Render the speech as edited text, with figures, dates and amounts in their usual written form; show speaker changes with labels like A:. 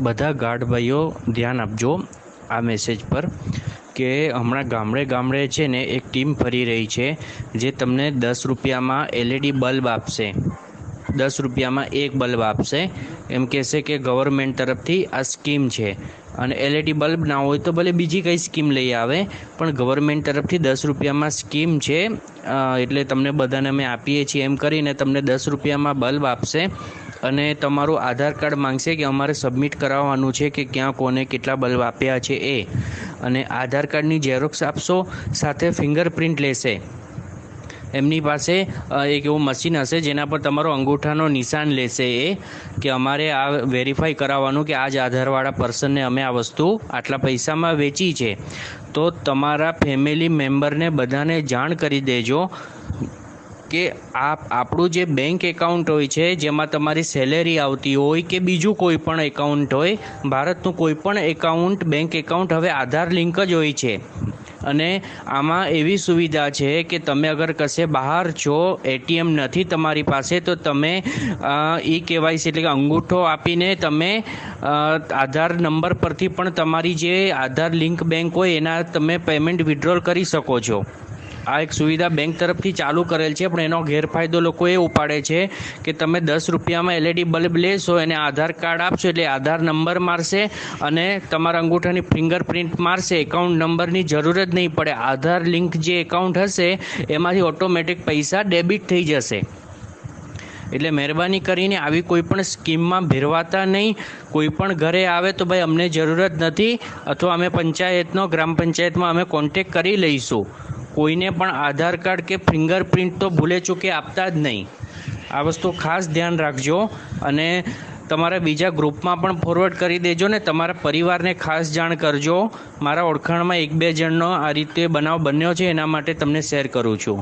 A: બધા ગાઢ ભાઈઓ ધ્યાન આપજો આ મેસેજ પર કે હમણાં ગામડે ગામડે છે ને એક ટીમ ફરી રહી છે જે તમને 10 રૂપિયામાં LED બલ્બ આપશે, 10 રૂપિયામાં એક બલ્બ આપશે. એમ કહેશે કે ગવર્મેન્ટ તરફથી આ સ્કીમ છે અને LED બલ્બ ના હોય તો ભલે બીજી કઈ સ્કીમ લઈ આવે, પણ ગવર્મેન્ટ તરફથી 10 રૂપિયામાં સ્કીમ છે એટલે તમને બધાને અમે આપીએ છીએ એમ કરીને તમને 10 રૂપિયામાં બલ્બ આપશે. અને તમારું આધાર કાર્ડ માંગશે કે અમારે સબમિટ કરાવવાનું છે કે ક્યાં કોને કેટલા બલ્બ આપ્યા છે એ, અને આધાર કાર્ડની ઝેરોક્સ આપશો, સાથે ફિંગરપ્રિન્ટ લેશે. એમની પાસે એક એવું મશીન હશે જેના પર તમારો અંગૂઠાનો નિશાન લેશે એ કે અમારે આ વેરીફાઈ કરાવવાનું કે આ જ આધારવાળા પર્સનને અમે આ વસ્તુ આટલા પૈસામાં વેચી છે. તો તમારા ફેમિલી મેમ્બરને બધાને જાણ કરી દેજો કે આપણું જે બેંક એકાઉન્ટ હોય છે જેમાં તમારી સેલેરી આવતી હોય કે બીજું કોઈ પણ એકાઉન્ટ હોય, ભારતનું કોઈ પણ એકાઉન્ટ બેંક એકાઉન્ટ હવે આધાર લિંક જ હોય છે. અને આમાં એવી સુવિધા છે કે તમે અગર કશે બહાર છો, ATM નથી તમારી પાસે, તો તમે KYC એટલે કે અંગૂઠો આપીને તમે આધાર નંબર પરથી પણ તમારી જે આધાર લિંક બેંક હોય એના તમે પેમેન્ટ વિડ્રોલ કરી શકો છો. આ એક સુવિધા બેંક તરફથી ચાલુ કરેલ છે, પણ એનો ગેરફાયદો લોકો એ ઉપાડે છે કે તમે 10 રૂપિયામાં LED બલ્બ લેશો એને આધાર કાર્ડ આપશો એટલે આધાર નંબર મારશે અને તમારા અંગૂઠાની ફિંગરપ્રિન્ટ મારશે, એકાઉન્ટ નંબરની જરૂર જ નહીં પડે. આધાર લિંક જે એકાઉન્ટ હશે એમાંથી ઓટોમેટિક પૈસા ડેબિટ થઈ જશે. એટલે મહેરબાની કરીને આવી કોઈ પણ સ્કીમમાં ભેરવાતા નહીં. કોઈ પણ ઘરે આવે તો ભાઈ અમને જરૂરત નથી અથવા અમે પંચાયતનો ગ્રામ પંચાયતમાં અમે કોન્ટેક કરી લઈશું. કોઈને પણ આધાર કાર્ડ કે ફિંગરપ્રિન્ટ તો ભૂલે ચૂકે આપતા જ નહીં. આ વસ્તુ ખાસ ધ્યાન રાખજો અને તમારા બીજા ગ્રુપમાં પણ ફોરવર્ડ કરી દેજો ને તમારા પરિવારને ખાસ જાણ કરજો. મારા ઓળખાણમાં 1-2 જણનો આ રીતે બનાવ બન્યો છે, એના માટે તમને શેર કરું છું.